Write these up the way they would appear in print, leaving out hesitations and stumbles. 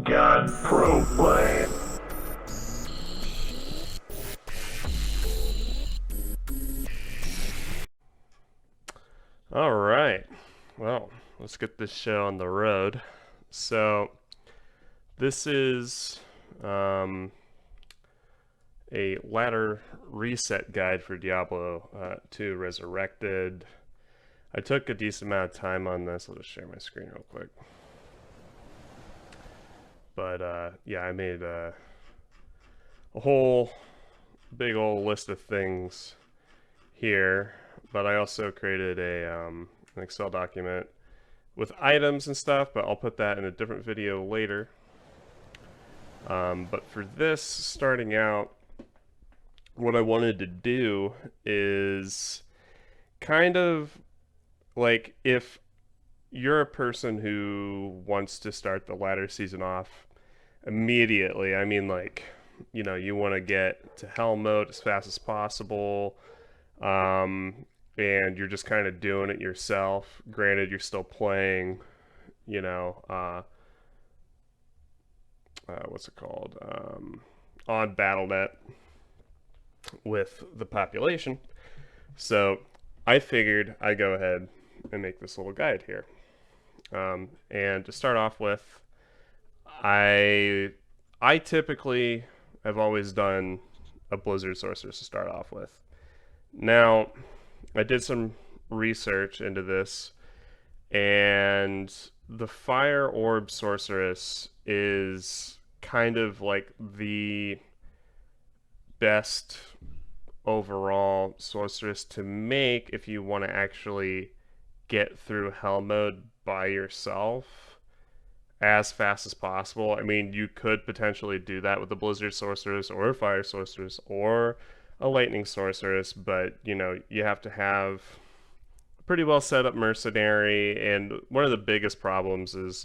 God Profile. All right. Well, let's get this show on the road. So, this is a ladder reset guide for Diablo 2 Resurrected. I took a decent amount of time on this. I'll just share my screen real quick. But yeah, I made a whole big old list of things here. But I also created an Excel document with items and stuff, but I'll put that in a different video later. But for this, starting out, what I wanted to do is kind of like if you're a person who wants to start the ladder season off immediately, I mean, like, you want to get to hell mode as fast as possible, and you're just kind of doing it yourself. Granted, you're still playing, you know, what's it called? On BattleNet with the population. So I figured I'd go ahead and make this little guide here. And to start off with, I I typically have always done a Blizzard sorceress to start off with. Now, I did some research into this, and the Fire Orb sorceress is kind of like the best overall sorceress to make if you want to actually get through hell mode by yourself as fast as possible. I mean, you could potentially do that with a Blizzard sorceress or a Fire sorceress or a Lightning sorceress, but you have to have a pretty well set up mercenary, and one of the biggest problems is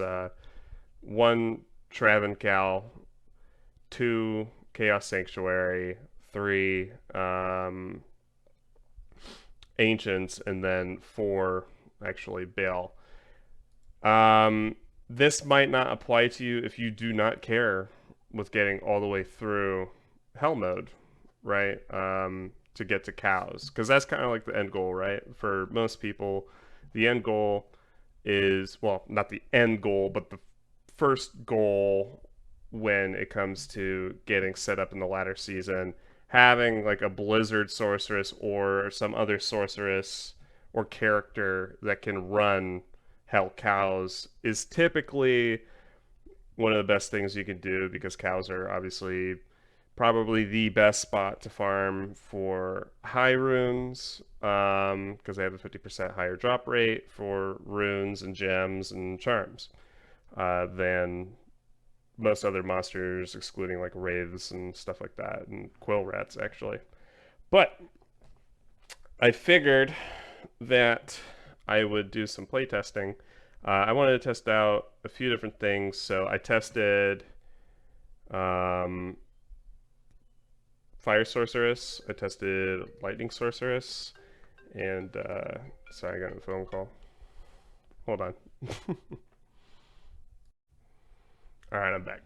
one Travancal, two Chaos Sanctuary, three Ancients, and then four actually Baal. This might not apply to you if you do not care with getting all the way through Hell mode, right? To get to cows, because that's kind of like the end goal, right? For most people, the end goal is, well, not the end goal, but the first goal when it comes to getting set up in the latter season, having like a Blizzard sorceress or some other sorceress or character that can run hell cows is typically one of the best things you can do, because cows are obviously probably the best spot to farm for high runes, because they have a 50% higher drop rate for runes and gems and charms than most other monsters, excluding like wraiths and stuff like that, and quill rats actually. But I figured that I would do some playtesting. I wanted to test out a few different things, so I tested Fire Sorceress, I tested Lightning Sorceress, and sorry, I got a phone call. Hold on. All right, I'm back.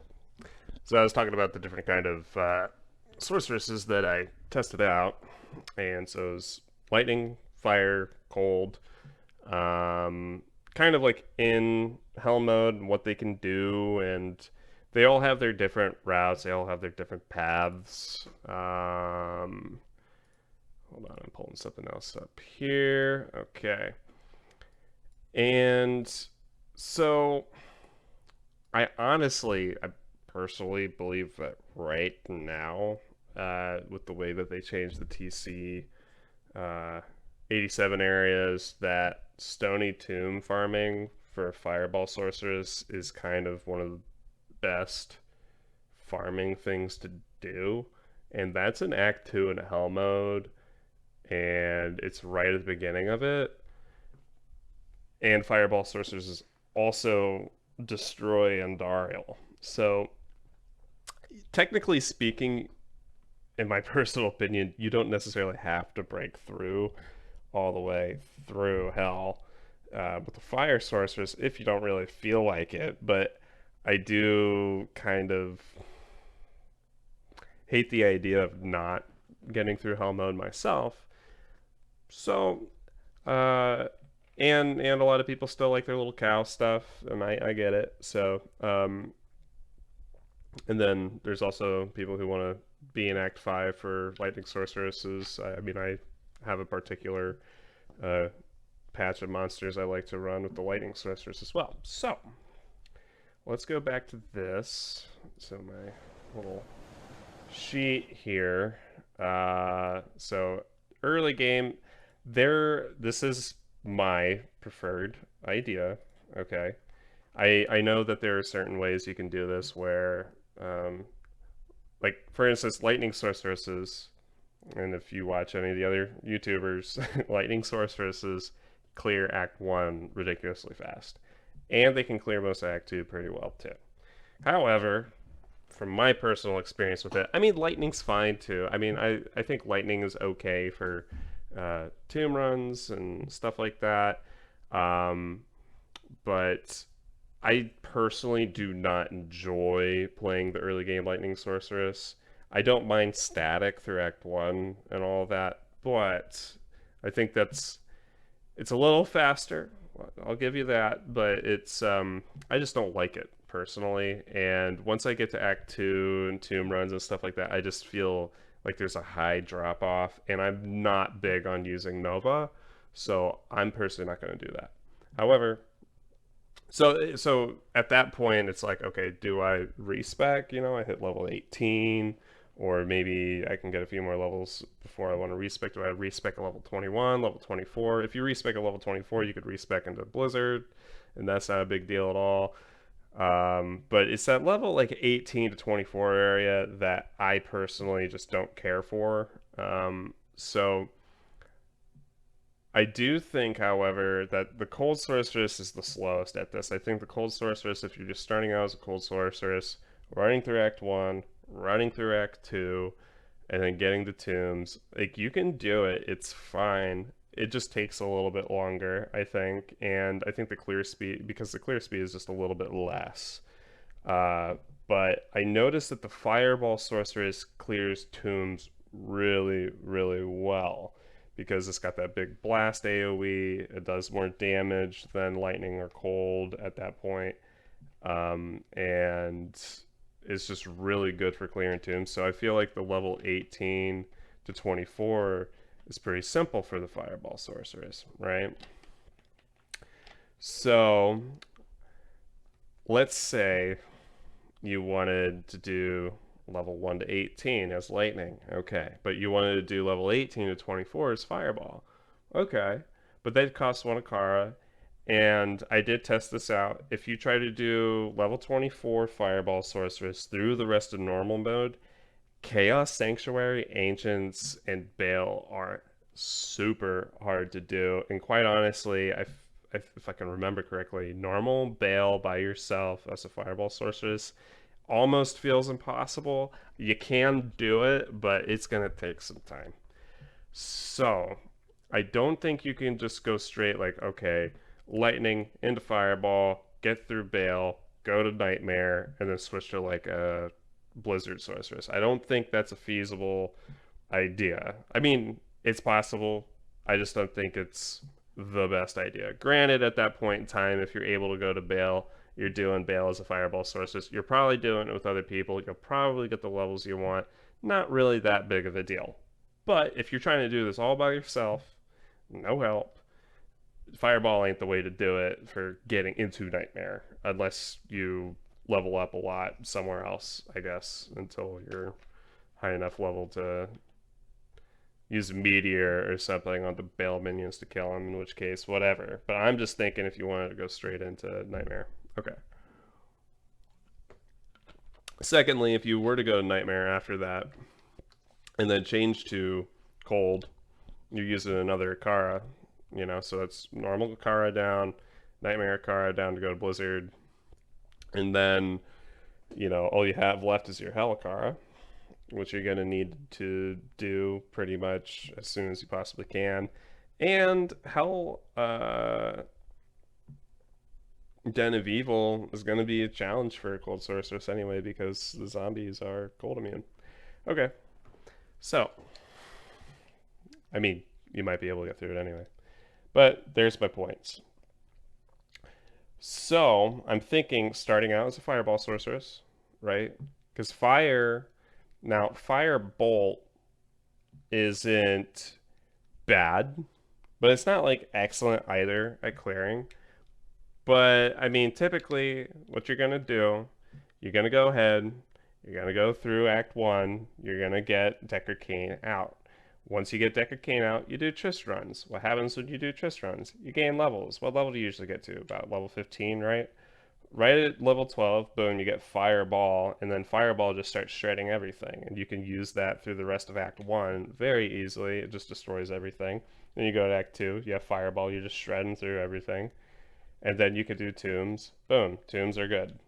So I was talking about the different kind of sorceresses that I tested out, and so it was lightning, fire, cold, kind of like in hell mode and what they can do, and they all have their different routes. They all have their different paths. Hold on, I'm pulling something else up here. Okay, and so I personally believe that right now, with the way that they changed the TC 87 areas, that Stony Tomb farming for Fireball Sorceress is kind of one of the best farming things to do. And that's an Act 2 in Hell mode, and it's right at the beginning of it. And Fireball Sorceress is also Destroy Andariel. So, technically speaking, in my personal opinion, you don't necessarily have to break through all the way through hell with the Fire Sorceress if you don't really feel like it. But I do kind of hate the idea of not getting through hell mode myself. So, uh, and a lot of people still like their little cow stuff, and I get it. So, and then there's also people who want to be in Act 5 for lightning sorceresses. I mean, I have a particular uh, patch of monsters I like to run with the lightning sorceress as well. So, let's go back to this. So my little sheet here. So early game, this is my preferred idea. Okay, I know that there are certain ways you can do this where, like for instance, lightning sorceresses, and if you watch any of the other YouTubers, lightning sorceresses clear Act 1 ridiculously fast, and they can clear most of Act 2 pretty well too. However, from my personal experience with it, I mean, lightning's fine too. I mean, I think lightning is okay for tomb runs and stuff like that. Um, but I personally do not enjoy playing the early game lightning sorceress. I don't mind static through Act 1 and all of that, but I think it's a little faster. I'll give you that, but it's I just don't like it personally. And once I get to Act 2 and tomb runs and stuff like that, I just feel like there's a high drop off, and I'm not big on using Nova, so I'm personally not going to do that. However, so at that point, it's like, okay, do I respec? You know, I hit level 18, or maybe I can get a few more levels before I want to respec. Do I respec a level 21, level 24? If you respec a level 24, you could respec into Blizzard, and that's not a big deal at all. But it's that level like 18 to 24 area that I personally just don't care for. So I do think, however, that the Cold Sorceress is the slowest at this. I think the Cold Sorceress, if you're just starting out as a Cold Sorceress, running through Act 1, running through Act 2, and then getting the tombs, like, you can do it. It's fine. It just takes a little bit longer, I think. And I think the clear speed, because the clear speed is just a little bit less. Uh, but I noticed that the Fireball Sorceress clears tombs really, really well because it's got that big blast AoE. It does more damage than lightning or cold at that point. And it's just really good for clearing tombs. So I feel like the level 18 to 24 is pretty simple for the Fireball Sorceress, right? So let's say you wanted to do level 1 to 18 as lightning. Okay. But you wanted to do level 18 to 24 as fireball. Okay. But that costs 1 Akara. And I did test this out. If you try to do level 24 fireball sorceress through the rest of normal mode, Chaos Sanctuary, Ancients, and Bale are super hard to do. And quite honestly, if I can remember correctly, normal Bale by yourself as a fireball sorceress almost feels impossible. You can do it, but it's going to take some time. So, I don't think you can just go straight like, okay, lightning into fireball, get through Bale, go to nightmare, and then switch to like a blizzard sorceress. I don't think that's a feasible idea. I mean, it's possible. I just don't think it's the best idea. Granted, at that point in time, if you're able to go to Bale, you're doing Bale as a fireball sorceress. You're probably doing it with other people. You'll probably get the levels you want. Not really that big of a deal. But if you're trying to do this all by yourself, no help, fireball ain't the way to do it for getting into nightmare, unless you level up a lot somewhere else, I guess, until you're high enough level to use meteor or something on the Bale minions to kill him, in which case, whatever. But I'm just thinking if you wanted to go straight into nightmare. Okay. Secondly, if you were to go to nightmare after that and then change to cold, you're using another Akara, you know, so it's normal Akara down, nightmare Akara down to go to blizzard, and then, you know, all you have left is your hell Akara, which you're going to need to do pretty much as soon as you possibly can. And hell, Den of Evil is going to be a challenge for a cold sorceress anyway because the zombies are cold immune. Okay, so I mean, you might be able to get through it anyway. But there's my points. So I'm thinking starting out as a fireball sorceress, right? Because fire bolt isn't bad, but it's not like excellent either at clearing. But I mean, typically, what you're gonna do, you're gonna go ahead, you're gonna go through Act 1, you're gonna get Decker Cane out. Once you get Decker Cane out, you do Trist runs. What happens when you do Trist runs? You gain levels. What level do you usually get to? About level 15, right? Right at level 12, boom, you get Fireball, and then Fireball just starts shredding everything. And you can use that through the rest of Act 1 very easily. It just destroys everything. Then you go to Act 2, you have Fireball, you're just shredding through everything. And then you could do Tombs. Boom, Tombs are good.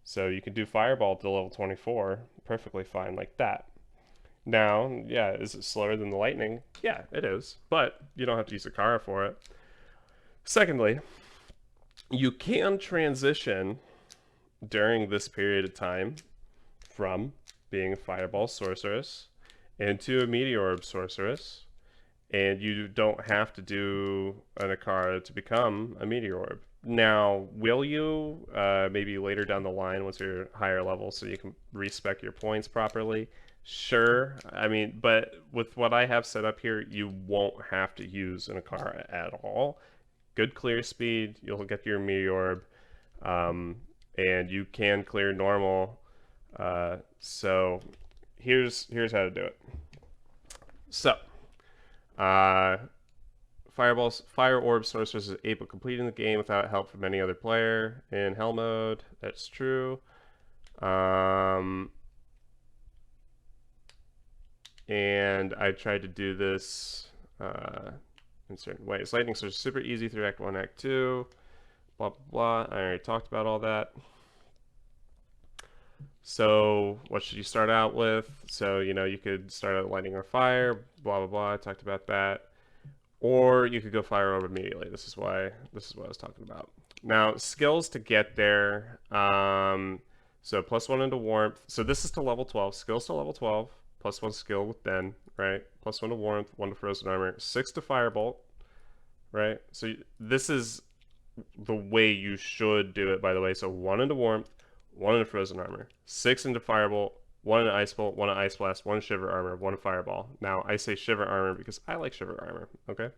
So you could do Fireball to level 24 perfectly fine like that. Now, yeah, is it slower than the Lightning? Yeah, it is. But you don't have to use a Kara for it. Secondly, you can transition during this period of time from being a Fireball Sorceress into a Meteorb Sorceress, and you don't have to do an Akara to become a Meteorb. Now, will you maybe later down the line once you're higher level so you can respec your points properly? Sure. I mean, but with what I have set up here, you won't have to use an Akara at all. Good clear speed, you'll get your Meteorb, and you can clear normal. So here's how to do it. So, Fire Orb Sorceress is able to complete in the game without help from any other player in Hell mode. That's true. And I tried to do this in certain ways. Lightning Surge is super easy through Act 1, Act 2. Blah, blah, blah. I already talked about all that. So what should you start out with? So, you could start out lightning or fire, blah, blah, blah. I talked about that. Or you could go fire orb immediately. This is what I was talking about. Now, skills to get there. So +1 into warmth. So this is to level 12. Skills to level 12. +1 skill with Den, right? +1 to warmth, 1 to frozen armor, 6 to firebolt, right? So this is the way you should do it, by the way. So 1 into warmth, 1 into frozen armor, 6 into firebolt, 1 into ice bolt, 1 into ice blast, 1 shiver armor, 1 fireball. Now I say shiver armor because I like shiver armor. Okay.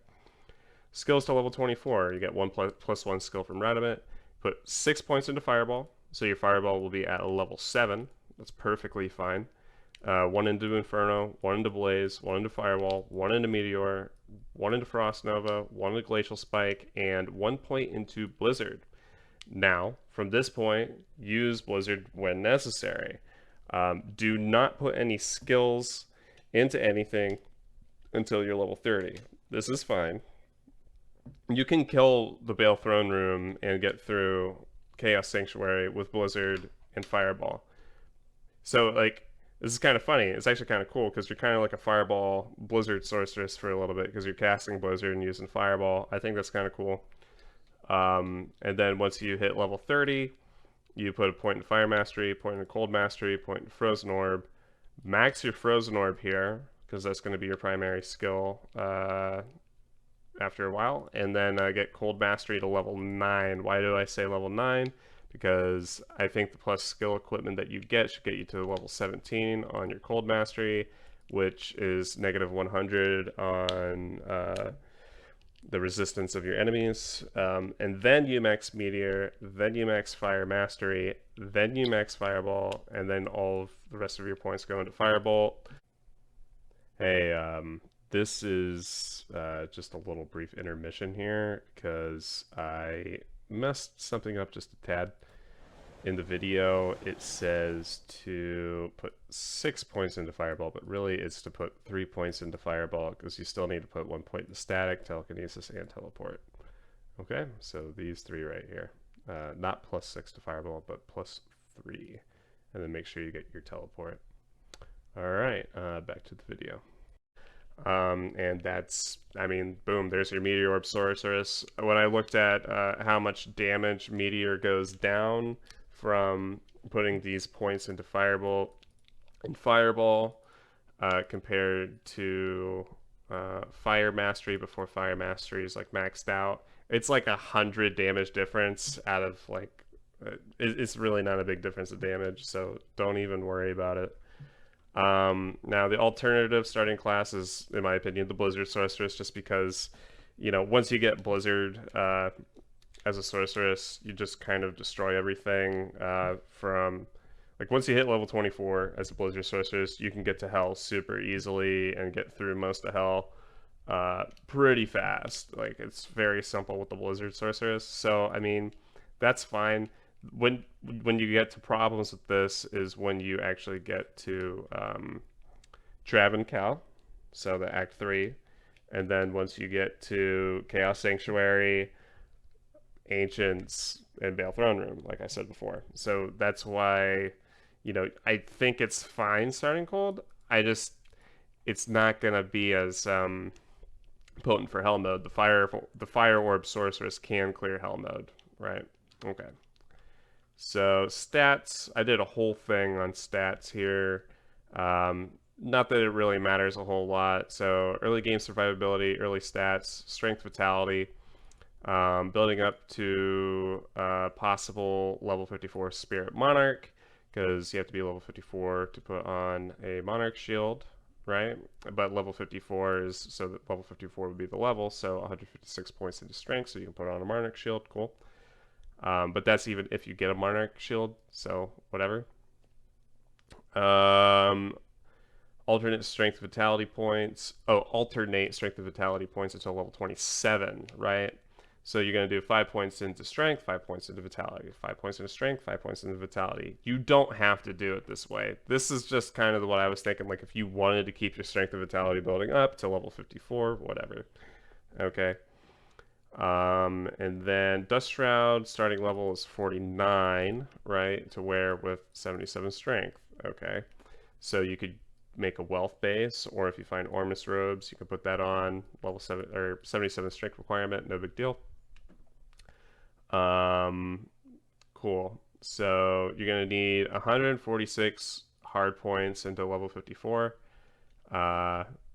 Skills to level 24. You get plus 1 skill from Radamant. Put 6 points into fireball, so your fireball will be at a level 7. That's perfectly fine. 1 into Inferno, 1 into Blaze, 1 into Firewall, 1 into Meteor, 1 into Frost Nova, 1 into Glacial Spike, and 1 point into Blizzard. Now, from this point, use Blizzard when necessary. Do not put any skills into anything until you're level 30. This is fine. You can kill the Bale Throne Room and get through Chaos Sanctuary with Blizzard and Fireball. So, like, this is kind of funny. It's actually kind of cool because you're kind of like a Fireball Blizzard Sorceress for a little bit because you're casting Blizzard and using Fireball. I think that's kind of cool. And then once you hit level 30, you put a point in Fire Mastery, point in Cold Mastery, point in Frozen Orb. Max your Frozen Orb here because that's going to be your primary skill after a while. And then get Cold Mastery to level 9. Why do I say level 9? Because I think the plus skill equipment that you get should get you to level 17 on your Cold Mastery, which is negative 100 on the resistance of your enemies. And then you max Meteor, then you max Fire Mastery, then you max Fireball, and then all of the rest of your points go into Firebolt. Hey, this is just a little brief intermission here because I messed something up just a tad. In the video, it says to put 6 points into Fireball, but really it's to put 3 points into Fireball because you still need to put 1 point into Static, Telekinesis, and Teleport. Okay, so these 3 right here. Not +6 to Fireball, but +3. And then make sure you get your Teleport. Alright, back to the video. And that's, I mean, boom, there's your meteorb sorceress. When I looked at how much damage meteor goes down from putting these points into firebolt and fireball, compared to fire mastery before fire mastery is like maxed out, it's like 100 damage difference out of like it's really not a big difference of damage, so don't even worry about it. Now the alternative starting class is, in my opinion, the Blizzard Sorceress, just because, once you get Blizzard as a Sorceress, you just kind of destroy everything from, like, once you hit level 24 as a Blizzard Sorceress, you can get to Hell super easily and get through most of Hell pretty fast. Like, it's very simple with the Blizzard Sorceress, so, I mean, that's fine. When you get to problems with this is when you actually get to Travancal, so the Act 3, and then once you get to Chaos Sanctuary, Ancients, and Bale Throne Room, like I said before. So that's why, I think it's fine starting cold. It's not gonna be as potent for Hell mode. The fire orb sorceress can clear Hell mode, right? Okay. So stats, I did a whole thing on stats here. Not that it really matters a whole lot. So early game survivability, early stats, strength, vitality, building up to possible level 54 Spirit Monarch, because you have to be level 54 to put on a Monarch shield, right? But level 54 is, so that level 54 would be the level, so 156 points into strength, so you can put on a Monarch shield, cool. But that's even if you get a Monarch shield, so whatever. Alternate strength vitality points. Oh, alternate strength and vitality points until level 27, right? So you're going to do 5 points into strength, 5 points into vitality, 5 points into strength, 5 points into vitality. You don't have to do it this way. This is just kind of what I was thinking, like if you wanted to keep your strength and vitality building up to level 54, whatever. Okay. And then Dust Shroud starting level is 49, right? To wear with 77 strength. Okay. So you could make a wealth base, or if you find Ormus robes, you can put that on level 7 or 77 strength requirement, no big deal. Cool. So you're gonna need 146 hard points into level 54,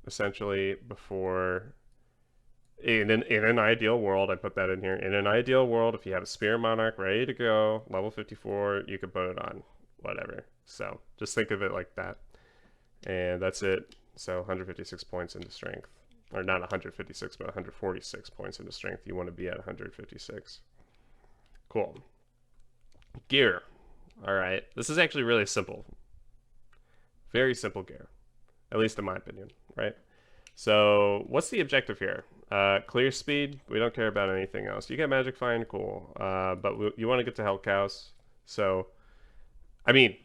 essentially before. In an ideal world, I put that in here. In an ideal world, if you have a Spirit Monarch ready to go, level 54, you could put it on, whatever. So just think of it like that. And that's it. So 156 points into strength. Or not 156, but 146 points into strength. You want to be at 156. Cool. Gear. Alright. This is actually really simple. Very simple gear. At least in my opinion, right? So what's the objective here? Clear speed. We don't care about anything else. You get magic find, cool. But you want to get to Hell Cows. So, I mean,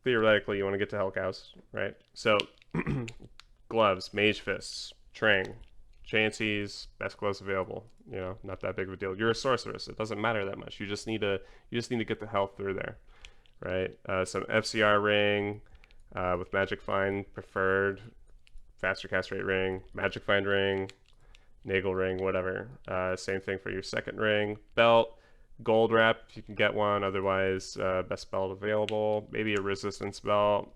theoretically, you want to get to Hell Cows, right? So, gloves, mage fists, Trang, Chanseys, best gloves available. Not that big of a deal. You're a sorceress. It doesn't matter that much. You just need to get the health through there, right? Some FCR ring with magic find preferred. Faster cast rate ring, magic find ring, Nagel ring, whatever. Same thing for your second ring. Belt, gold wrap if you can get one, otherwise best belt available. Maybe a resistance belt.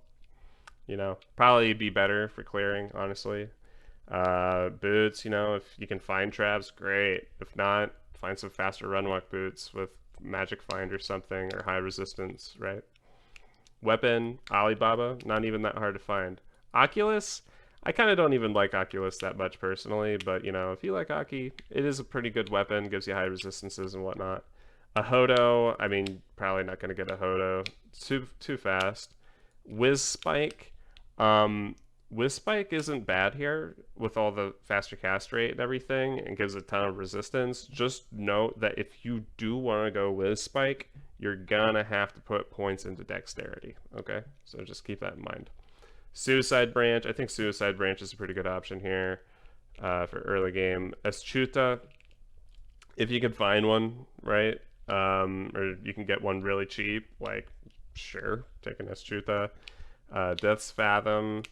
Probably be better for clearing, honestly. Boots, if you can find traps, great. If not, find some faster run walk boots with magic find or something, or high resistance, right? Weapon, Alibaba, not even that hard to find. Oculus, I kind of don't even like Oculus that much personally, but if you like Aki, it is a pretty good weapon, gives you high resistances and whatnot. A Hodo, I mean, probably not going to get a Hodo. Too fast. Whiz Spike, Whiz Spike isn't bad here with all the faster cast rate and everything, and gives a ton of resistance. Just note that if you do want to go Whiz Spike, you're gonna have to put points into dexterity, okay? So just keep that in mind. Suicide Branch. I think Suicide Branch is a pretty good option here for early game. Eschewta, if you can find one, right? Or you can get one really cheap, like, sure, take an Eschewta. Death's Fathom.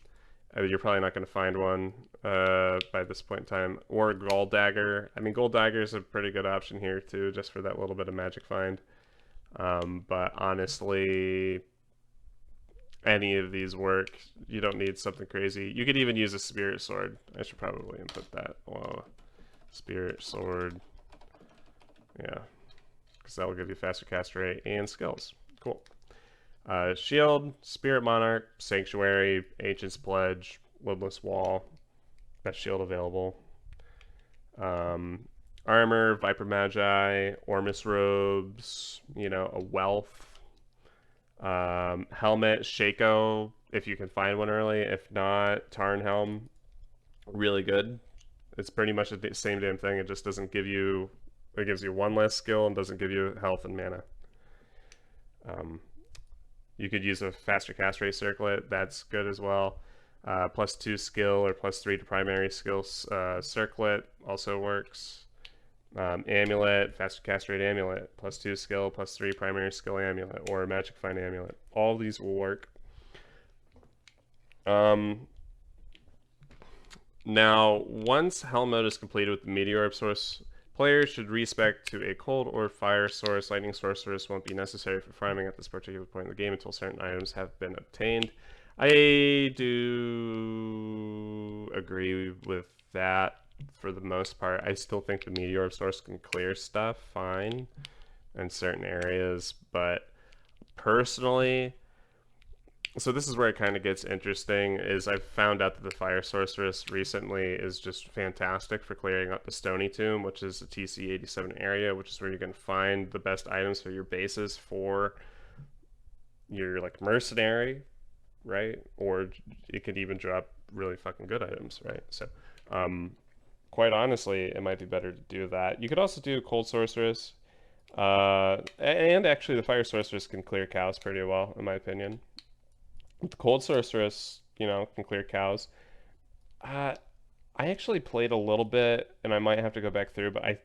You're probably not going to find one by this point in time. Or Gold Dagger. I mean, Gold Dagger is a pretty good option here too, just for that little bit of magic find. But honestly, any of these work. You don't need something crazy. You could even use a Spirit Sword. I should probably input that. Whoa. Spirit Sword. Yeah. Because that will give you faster cast rate and skills. Cool. Shield, Spirit Monarch, Sanctuary, Ancient's Pledge, Woodless Wall. Best shield available. Armor, Viper Magi, Ormus Robes, you know, a Wealth. Helmet, Shaco, if you can find one early. If not, Tarn Helm, really good. It's pretty much the same damn thing. It just doesn't give you, it gives you one less skill and doesn't give you health and mana. You could use a faster cast rate circlet. That's good as well. +2 skill or +3 to primary skills. Circlet also works. Amulet, faster cast rate amulet, +2 skill, +3 primary skill amulet, or magic find amulet. All these will work. Now, once hell mode is completed with the meteorb source, players should respec to a cold or fire source. Lightning sorceress won't be necessary for farming at this particular point in the game until certain items have been obtained. I do agree with that for the most part. I still think the meteor source can clear stuff fine in certain areas, but personally, so this is where it kind of gets interesting, is I've found out that the fire sorceress recently is just fantastic for clearing up the Stony Tomb, which is a TC 87 area, which is where you can find the best items for your bases for your like mercenary, right? Or it could even drop really fucking good items, right? So quite honestly, it might be better to do that. You could also do Cold Sorceress. And actually the Fire Sorceress can clear cows pretty well, in my opinion. The Cold Sorceress, you know, can clear cows. I actually played a little bit, and I might have to go back through, but I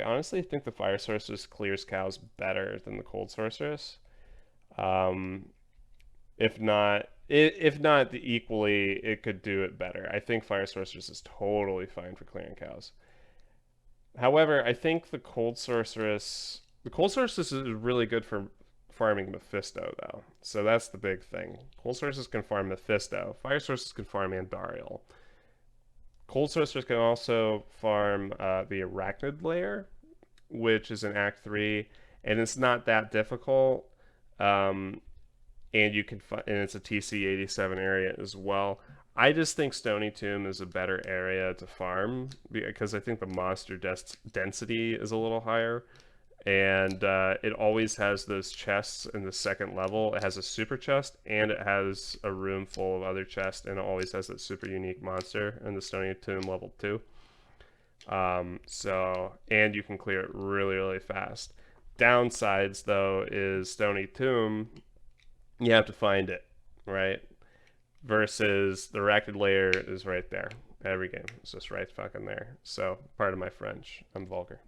honestly think the Fire Sorceress clears cows better than the Cold Sorceress. If not equally, it could do it better. I think Fire Sorceress is totally fine for clearing cows. However, I think the Cold Sorceress is really good for farming Mephisto, though. So that's the big thing. Cold Sorceress can farm Mephisto. Fire Sorceress can farm Andariel. Cold Sorceress can also farm the Arachnid Lair, which is in Act 3, and it's not that difficult. And you can and it's a TC 87 area as well. I just think Stony Tomb is a better area to farm because I think the monster density is a little higher, and it always has those chests in the second level. It has a super chest and it has a room full of other chests, and it always has that super unique monster in the Stony Tomb level 2. So, and you can clear it really, really fast. Downsides though is Stony Tomb, you have to find it, right? Versus the Arachnid Lair is right there. Every game is just right fucking there. So, pardon my French, I'm vulgar.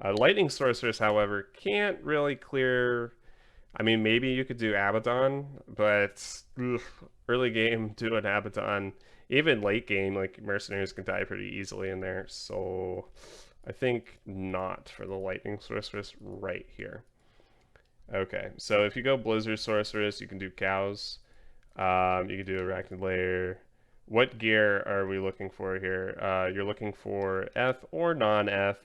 Lightning Sorceress, however, can't really clear. I mean, maybe you could do Abaddon, but early game doing Abaddon, even late game, like mercenaries can die pretty easily in there. So, I think not for the Lightning Sorceress right here. Okay, so if you go Blizzard Sorceress, you can do cows. You can do Arachnid Lair. What gear are we looking for here? You're looking for Eth or non-Eth,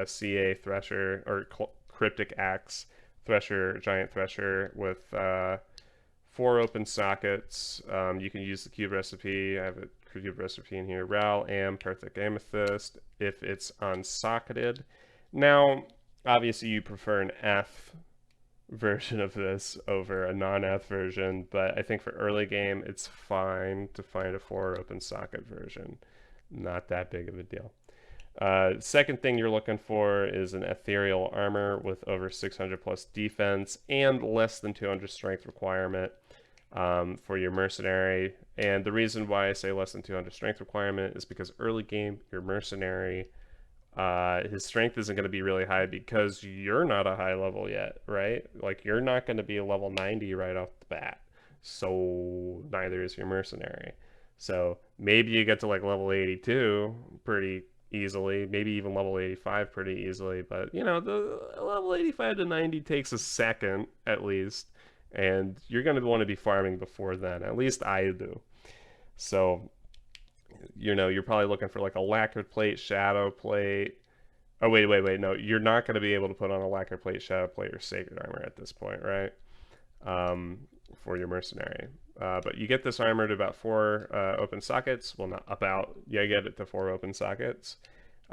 CA Thresher, or Cryptic Axe, Thresher, Giant Thresher with 4 open sockets. You can use the cube recipe. I have a cube recipe in here. Ral, Am, Perfect Amethyst, if it's unsocketed. Now, obviously you prefer an F version of this over a non-Eth version, but I think for early game it's fine to find a 4 open socket version. Not that big of a deal. Second thing you're looking for is an ethereal armor with over 600 plus defense and less than 200 strength requirement for your mercenary. And the reason why I say less than 200 strength requirement is because early game your mercenary, his strength isn't going to be really high because you're not a high level yet, right? Like, you're not going to be a level 90 right off the bat. So neither is your mercenary. So maybe you get to like level 82 pretty easily, maybe even level 85 pretty easily. But you know, the level 85 to 90 takes a second at least, and you're going to want to be farming before then. At least I do. So you know, you're probably looking for like a lacquered plate, shadow plate. Oh wait, no, you're not going to be able to put on a lacquer plate, shadow plate, or sacred armor at this point, right? um, for your mercenary. But you get this armor to about 4 open sockets. Well, not about. Yeah, you get it to 4 open sockets.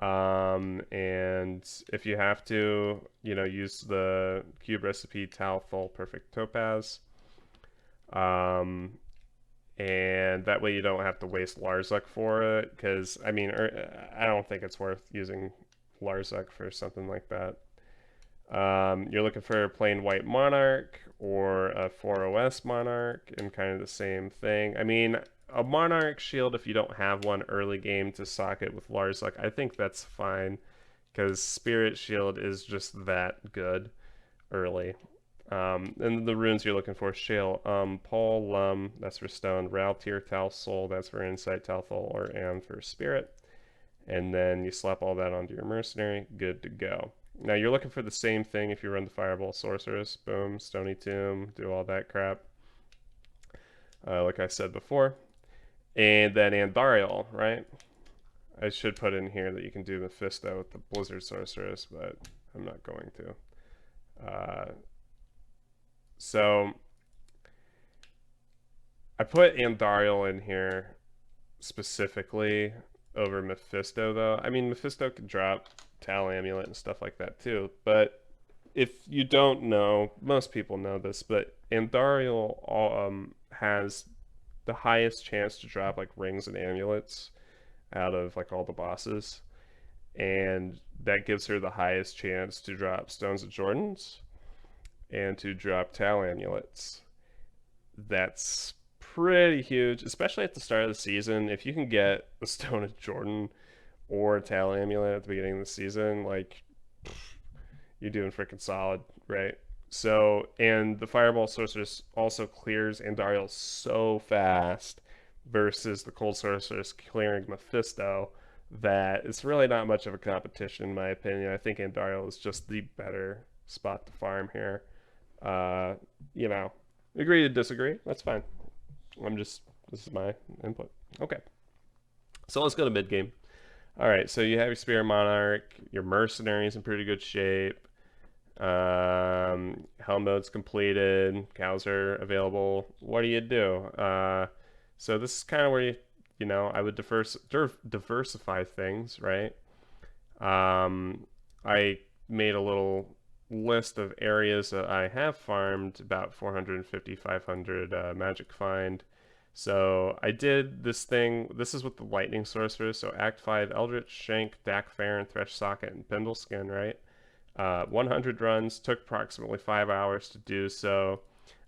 And if you have to, you know, use the cube recipe Talthol Perfect Topaz. Um, and that way you don't have to waste Larzuk for it. Because, I mean, I don't think it's worth using Larzuk for something like that. You're looking for a plain white monarch or a 4OS monarch, and kind of the same thing. I mean, a monarch shield, if you don't have one early game to socket with Larzuk, I think that's fine, because Spirit Shield is just that good early. And the runes you're looking for: Shale, Paul, Lum, that's for stone; Raltir, Tal, Soul, that's for insight; Talthol or Am for spirit. And then you slap all that onto your mercenary, good to go. Now you're looking for the same thing if you run the Fireball Sorceress. Boom, Stony Tomb, do all that crap. Like I said before. And then Andariel, right? I should put in here that you can do Mephisto with the Blizzard Sorceress, but I'm not going to. So I put Andariel in here specifically over Mephisto, though. I mean, Mephisto can drop Tal Amulet and stuff like that too, but if you don't know, most people know this, but Andariel has the highest chance to drop like rings and amulets out of like all the bosses, and that gives her the highest chance to drop Stones of Jordans and to drop Tal amulets. That's pretty huge, especially at the start of the season. If you can get a Stone of Jordan or a Tal amulet at the beginning of the season, like, you're doing freaking solid, right? So, and the Fireball Sorceress also clears Andariel so fast versus the Cold Sorceress clearing Mephisto that it's really not much of a competition, in my opinion. I think Andariel is just the better spot to farm here. Uh, you know, agree to disagree. That's fine. This is my input. Okay. So let's go to mid game. All right, so you have your Spirit Monarch, your mercenaries in pretty good shape. Helm mode's completed. Cows are available. What do you do? So this is kind of where you know, I would diversify things, right? I made a little list of areas that I have farmed, about 450, 500 magic find. So I did this thing. This is with the lightning sorcerers. So Act 5, Eldritch, Shank, Dak Farron, Thresh Socket, and Pendle Skin, right? 100 runs, took approximately 5 hours to do so.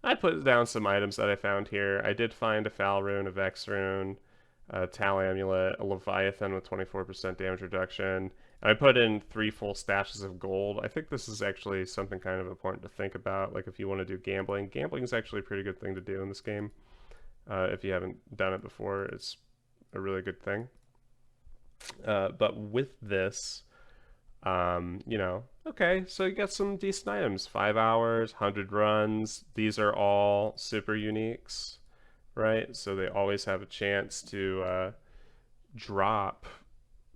I put down some items that I found here. I did find a Foul Rune, a Vex Rune, a Tal Amulet, a Leviathan with 24% damage reduction. And I put in 3 full stashes of gold. I think this is actually something kind of important to think about. Like if you want to do gambling, gambling is actually a pretty good thing to do in this game. If you haven't done it before, it's a really good thing. But with this, you know, okay, so you got some decent items. 5 hours, 100 runs. These are all super uniques, right? So they always have a chance to drop.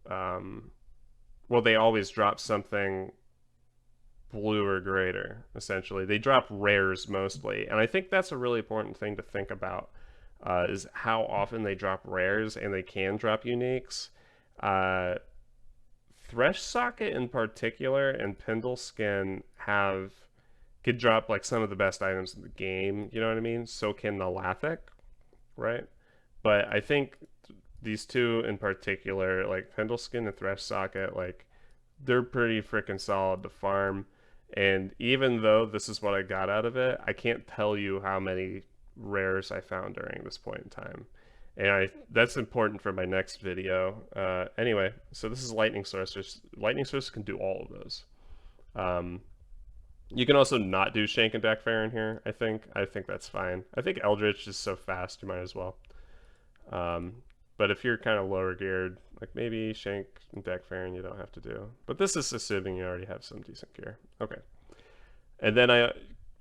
Well, they always drop something blue or greater, essentially. They drop rares mostly. And I think that's a really important thing to think about, is how often they drop rares, and they can drop uniques. Thresh Socket in particular and Pendle Skin could drop like some of the best items in the game, you know what I mean? So can Nalathic, right? But I think these two in particular, like Pendle Skin and Thresh Socket, like they're pretty freaking solid to farm. And even though this is what I got out of it, I can't tell you how many rares I found during this point in time. And that's important for my next video. Anyway, so this is Lightning Sorceress. Lightning Sorceress can do all of those. You can also not do Shank and Dak Farron here, I think. I think that's fine. I think Eldritch is so fast, you might as well. Um, but if you're kind of lower geared, like maybe Shank and Deck Farron, you don't have to do. But this is assuming you already have some decent gear. Okay. And then I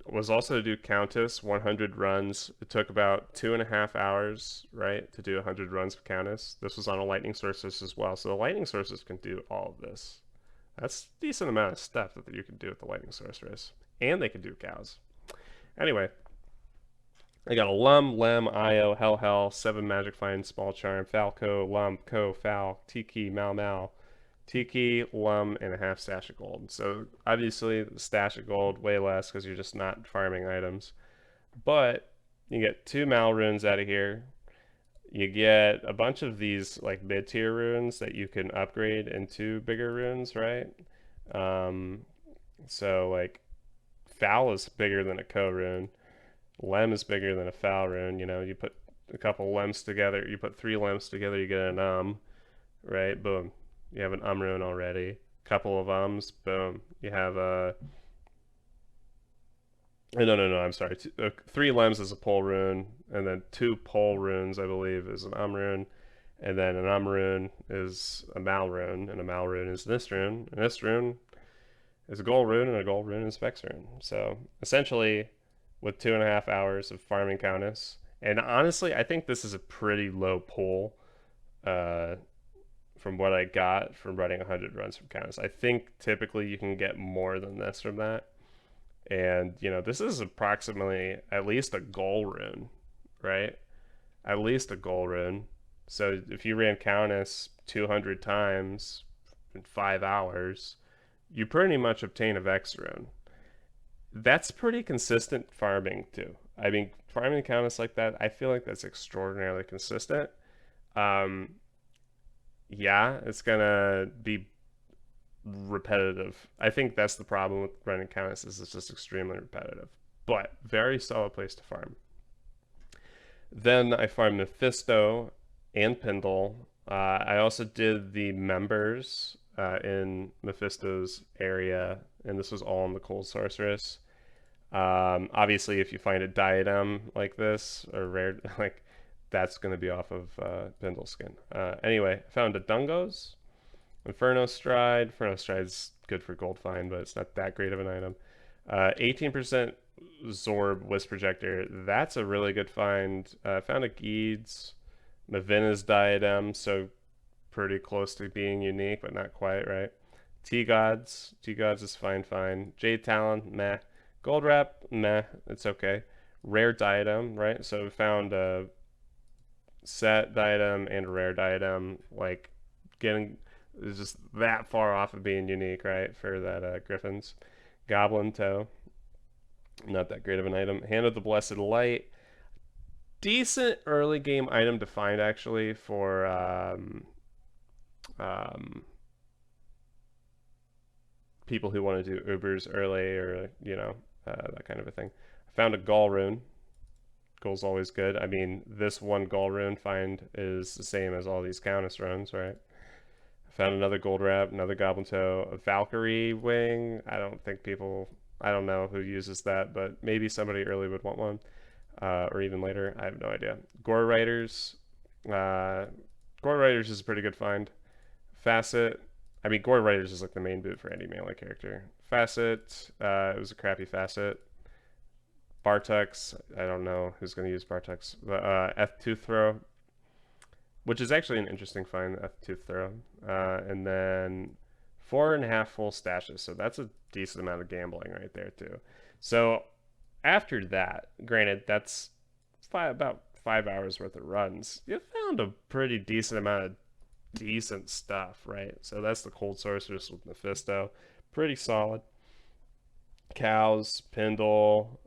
was also to do Countess 100 runs. It took about 2.5 hours, right, to do 100 runs of Countess. This was on a lightning sorceress as well. So the lightning sorceress can do all of this. That's a decent amount of stuff that you can do with the lightning sorceress. And they can do cows. Anyway, I got a Lum, Lem, Io, Hell, 7 Magic Find, Small Charm, Falco, Lum, Ko, Fal, Tiki, Mal, Tiki, Lum, and a half stash of gold. So obviously, the stash of gold, way less because you're just not farming items. But you get 2 Mal runes out of here. You get a bunch of these like mid-tier runes that you can upgrade into bigger runes, right? Um, so like Foul is bigger than a Ko rune. Lem is bigger than a Foul rune. You know, you put a couple Lems together, you put 3 Lems together, you get an right? Boom. You have an rune already. Couple of boom. You have a. No, I'm sorry. 3 Lems is a pole rune, and then 2 pole runes, I believe, is an rune, and then an rune is a Mal rune, and a Mal rune is this rune, and this rune is a gold rune, and a gold rune is Specs rune. So essentially, with 2.5 hours of farming Countess, and honestly, I think this is a pretty low pull. Uh, from what I got from running 100 runs from Countess. I think typically you can get more than this from that. And, you know, this is approximately at least a goal rune, right? At least a goal rune. So if you ran Countess 200 times in 5 hours, you pretty much obtain a Vex rune. That's pretty consistent farming, too. I mean, farming Countess like that, I feel like that's extraordinarily consistent. Um, yeah, it's gonna be repetitive. I think that's the problem with running Countess is it's just extremely repetitive. But very solid place to farm. Then I farmed Mephisto and Pindle. I also did the members in Mephisto's area, and this was all in the Cold Sorceress. Obviously, if you find a diadem like this or rare, like that's going to be off of Pindle skin. Anyway, I found a Dungos, Inferno Stride. Inferno Stride's good for gold find, but it's not that great of an item. 18% Zorb Wisp Projector. That's a really good find. Found a Geeds, Mavina's Diadem, so pretty close to being unique, but not quite, right? T-Gods. T-Gods is fine. Jade Talon, meh. Gold Wrap, meh. It's okay. Rare Diadem, right? So we found a set diadem and a rare diadem, like getting is just that far off of being unique, right? For that Griffin's Goblin Toe, not that great of an item. Hand of the Blessed Light, decent early game item to find actually for people who want to do Ubers early or that kind of a thing. I found a Gall rune. Gall's always good. I mean, this one Gall rune find is the same as all these Countess runes, right? Found another gold wrap, another goblin toe, a Valkyrie wing. I don't know who uses that, but maybe somebody early would want one, or even later. I have no idea. Gore Riders. Gore Riders is a pretty good find. Facet. I mean, Gore Riders is like the main boot for any melee character. Facet. It was a crappy Facet. Bartux. I don't know who's going to use Bartux. F2 throw, which is actually an interesting find, F2 throw. And then 4.5 full stashes. So that's a decent amount of gambling right there, too. So after that, granted, that's about 5 hours worth of runs. You found a pretty decent amount of decent stuff, right? So that's the Cold Sorceress with Mephisto. Pretty solid. Cows, Pindle.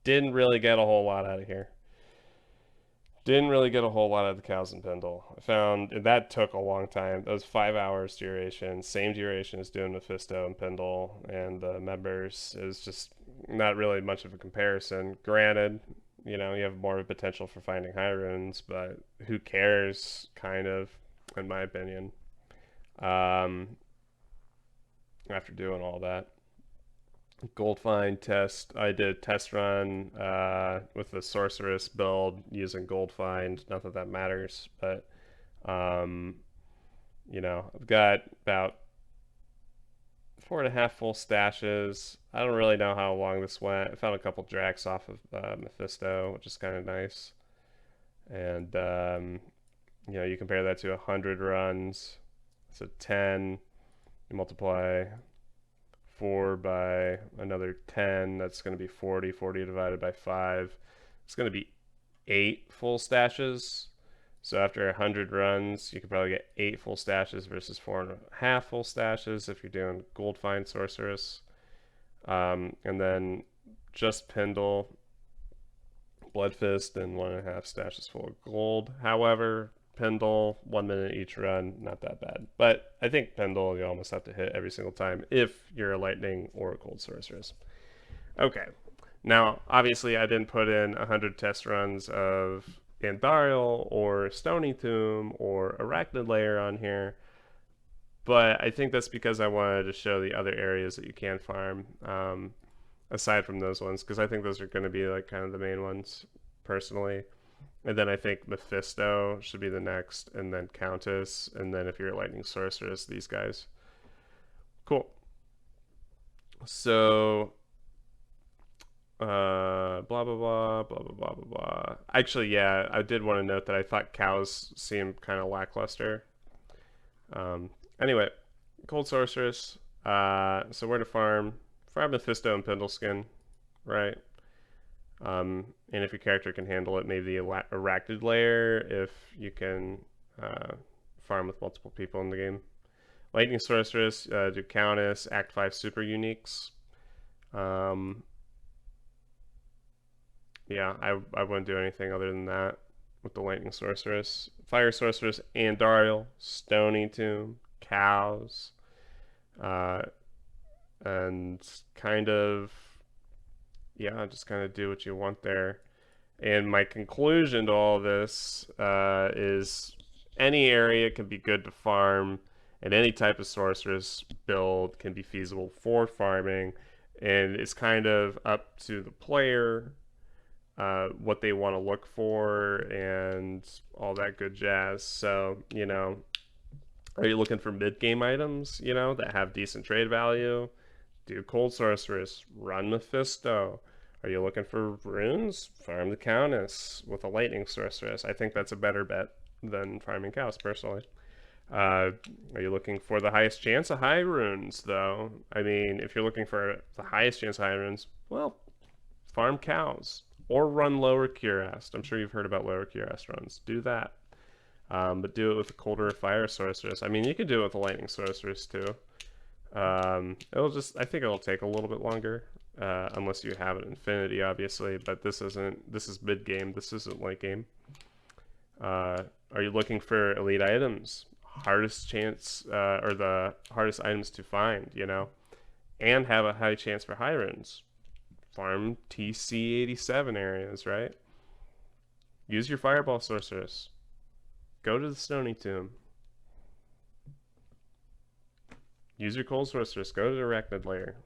Didn't really get a whole lot out of here. Didn't really get a whole lot of the cows and Pendle. I found that took a long time. That was 5 hours duration, same duration as doing Mephisto and Pendle and the members. It was just not really much of a comparison. Granted, you have more of a potential for finding high runes, but who cares, kind of, in my opinion, after doing all that. Gold find test. I did a test run with the sorceress build using gold find. Not that that matters, but um, I've got about 4.5 full stashes. I don't really know how long this went. I found a couple Drax off of Mephisto, which is kind of nice. And you compare that to 100 runs. So 10, you multiply 4 by another 10. That's going to be 40. 40 divided by 5. It's going to be 8 full stashes. So after 100 runs, you could probably get 8 full stashes versus 4.5 full stashes if you're doing gold find sorceress. And then just Pendle, Blood Fist, and 1.5 stashes full of gold. However, Pendle, 1 minute each run, not that bad. But I think Pendle you almost have to hit every single time if you're a lightning or a cold sorceress. Okay. Now, obviously, I didn't put in 100 test runs of Andariel or Stony Tomb or Arachnid Layer on here, but I think that's because I wanted to show the other areas that you can farm aside from those ones, because I think those are going to be like kind of the main ones personally. And then I think Mephisto should be the next, and then Countess, and then if you're a Lightning Sorceress, these guys. Cool. So blah blah blah blah blah blah blah blah. Actually, yeah, I did want to note that I thought cows seemed kind of lackluster. Anyway, cold sorceress. So where to farm? Farm Mephisto and Pendleskin, right? And if your character can handle it, maybe a Arachnid Layer if you can farm with multiple people in the game. Lightning Sorceress, do Countess, Act 5 Super Uniques. Yeah, I wouldn't do anything other than that with the Lightning Sorceress. Fire Sorceress, Andariel, Stony Tomb, Cows, uh, and kind of, yeah, just kind of do what you want there. And my conclusion to all this is any area can be good to farm, and any type of sorceress build can be feasible for farming, and it's kind of up to the player what they want to look for and all that good jazz. So, are you looking for mid game items, that have decent trade value? Do Cold Sorceress, run Mephisto. Are you looking for runes? Farm the Countess with a Lightning Sorceress. I think that's a better bet than farming cows, personally. Are you looking for the highest chance of high runes, though? I mean, if you're looking for the highest chance of high runes, well, farm cows or run lower Cuirass. I'm sure you've heard about lower Cuirass runs. Do that. But do it with a colder fire sorceress. I mean, you could do it with a lightning sorceress too. I think it'll take a little bit longer, unless you have an infinity, obviously. But this is mid game. This isn't late game. Are you looking for elite items? Hardest chance, or the hardest items to find, and have a high chance for high runes. Farm TC 87 areas, right? Use your fireball sorceress. Go to the Stony Tomb. Use your cold sorceress. Go to the Arachnid Layer.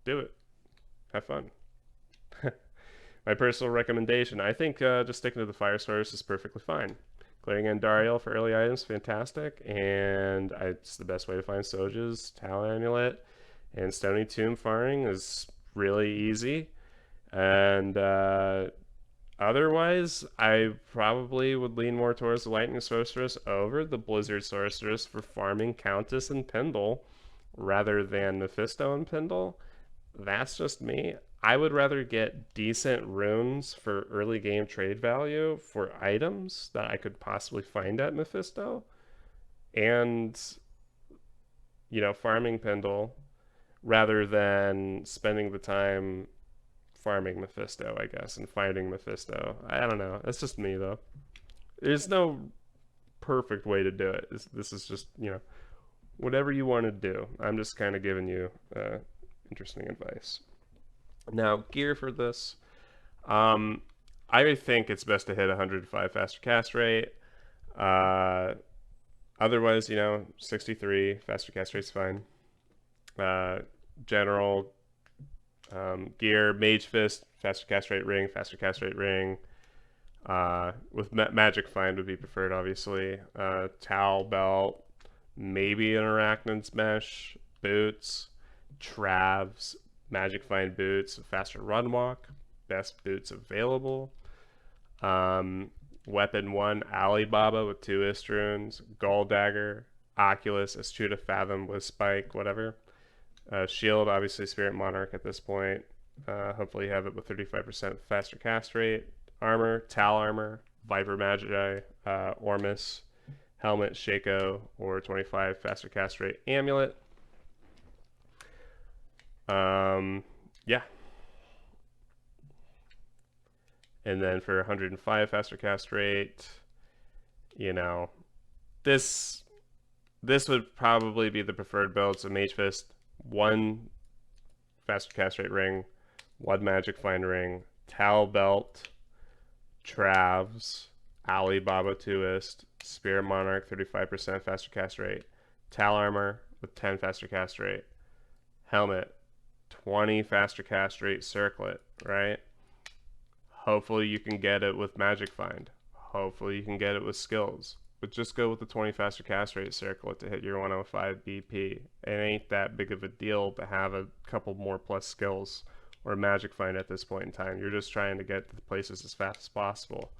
Do it. Have fun. My personal recommendation, I think just sticking to the fire source is perfectly fine. Clearing Andariel for early items, fantastic, and it's the best way to find Soja's Talon Amulet. And Stony Tomb farming is really easy. And otherwise, I probably would lean more towards the Lightning Sorceress over the Blizzard Sorceress for farming Countess and Pendle rather than Mephisto and Pendle. That's just me. I would rather get decent runes for early game trade value for items that I could possibly find at Mephisto and, farming Pendle rather than spending the time farming Mephisto, I guess, and finding Mephisto. I don't know. That's just me, though. There's no perfect way to do it. This is just, whatever you want to do. I'm just kind of giving you interesting advice. Now, gear for this. I think it's best to hit 105 faster cast rate. Otherwise, 63 faster cast rate's fine. General Gear, Mage Fist, faster cast rate ring, faster cast rate ring. With Magic Find would be preferred, obviously. Towel belt, maybe an Arachnid's Mesh, boots, Travs, Magic Find boots, faster run walk, best boots available. Weapon 1, Alibaba with 2 Istroons, Gall Dagger, Oculus, Astuta Fathom with Spike, whatever. Shield, obviously Spirit Monarch at this point. Hopefully you have it with 35% faster cast rate. Armor, Tal Armor, Viper Magi, Ormus, Helmet, Shaco, or 25 faster cast rate Amulet. Yeah. And then for 105 faster cast rate, you know, this would probably be the preferred build. So Mage Fist, 1 faster cast rate ring, 1 Magic Find ring, Tal Belt, Travs, Alibaba 2ist, Spirit Monarch 35% faster cast rate, Tal Armor with 10 faster cast rate, Helmet 20 faster cast rate Circlet, right? Hopefully you can get it with Magic Find. Hopefully you can get it with skills. But just go with the 20 faster cast rate Circlet to hit your 105 BP. It ain't that big of a deal to have a couple more plus skills or Magic Find at this point in time. You're just trying to get to the places as fast as possible.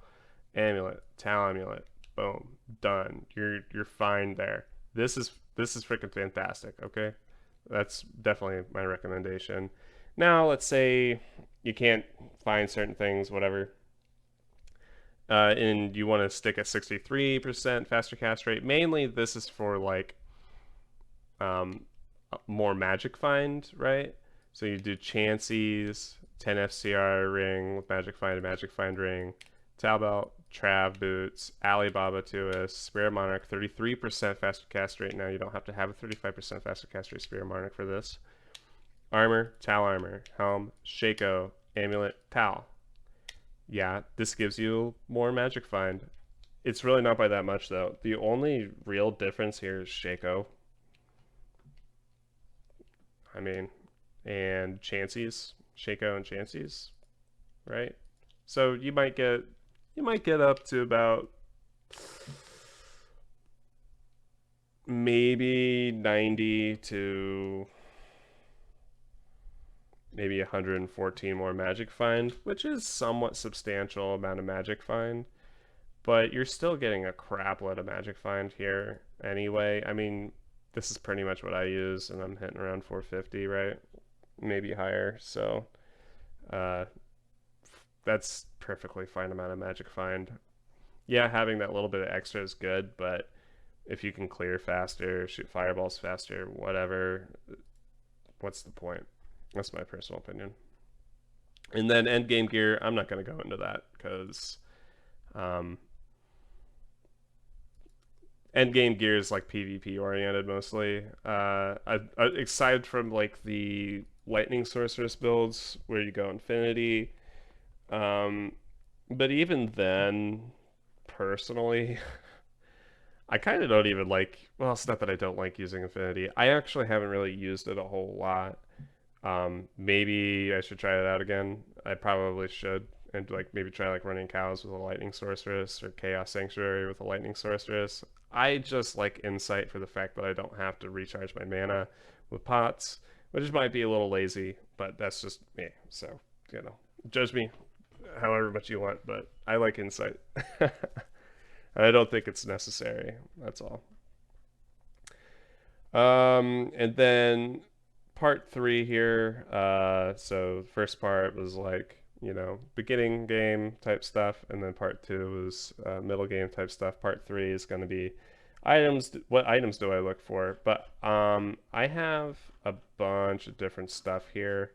Amulet, Tal Amulet, boom, done. You're fine there. This is freaking fantastic, okay? That's definitely my recommendation. Now, let's say you can't find certain things, whatever, and you want to stick at 63% faster cast rate. Mainly, this is for like more Magic Find, right? So you do Chanseys, 10 FCR ring with Magic Find and Magic Find ring, Talbelt, Trav boots, Alibaba 2ist, Spirit Monarch 33% faster cast rate. Now you don't have to have a 35% faster cast rate Spirit Monarch for this. Armor, Tal Armor, Helm, Shaco, Amulet, Tal. Yeah, this gives you more Magic Find. It's really not by that much though. The only real difference here is Shaco. I mean, and Chanseys, Shaco and Chanseys, right? So you might get up to about maybe 90 to maybe 114 more Magic Find, which is somewhat substantial amount of Magic Find, but you're still getting a crap load of Magic Find here anyway. I mean, this is pretty much what I use, and I'm hitting around 450, right? Maybe higher, so that's perfectly fine amount of Magic Find. Yeah, having that little bit of extra is good, but if you can clear faster, shoot fireballs faster, whatever, what's the point? That's my personal opinion. And then end game gear, I'm not going to go into that because end game gear is like PvP oriented mostly. Aside from like the lightning sorceress builds where you go infinity, but even then, personally, I kind of don't even like. Well, it's not that I don't like using infinity. I actually haven't really used it a whole lot. Maybe I should try it out again. I probably should, and like maybe try like running cows with a lightning sorceress or chaos sanctuary with a lightning sorceress. I just like insight for the fact that I don't have to recharge my mana with pots, which might be a little lazy, but that's just me. So judge me however much you want, but I like insight. I don't think it's necessary. That's all. And then part 3 here. So the first part was like, beginning game type stuff, and then part 2 was middle game type stuff. Part 3 is going to be items. What items do I look for? But I have a bunch of different stuff here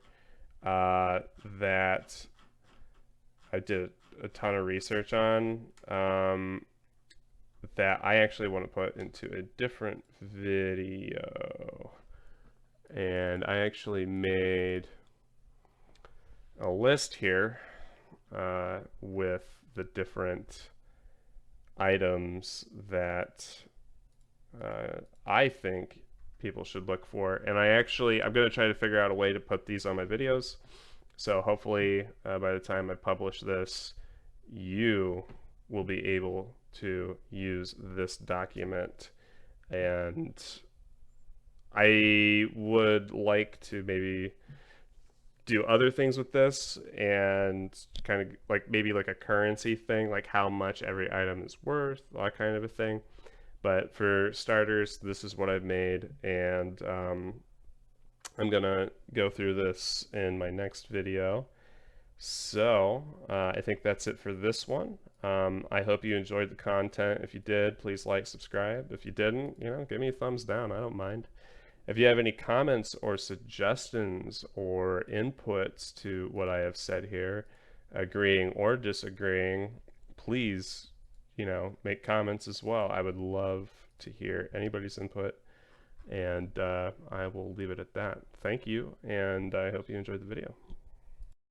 that I did a ton of research on that I actually want to put into a different video. And I actually made a list here with the different items that I think people should look for. And I'm going to try to figure out a way to put these on my videos. So hopefully by the time I publish this, you will be able to use this document. And I would like to maybe do other things with this and kind of like maybe like a currency thing, like how much every item is worth, that kind of a thing. But for starters, this is what I've made, and I'm gonna go through this in my next video. So I think that's it for this one. I hope you enjoyed the content. If you did, please like, subscribe. If you didn't, give me a thumbs down. I don't mind. If you have any comments or suggestions or inputs to what I have said here, agreeing or disagreeing, please, make comments as well. I would love to hear anybody's input, and I will leave it at that. Thank you, and I hope you enjoyed the video.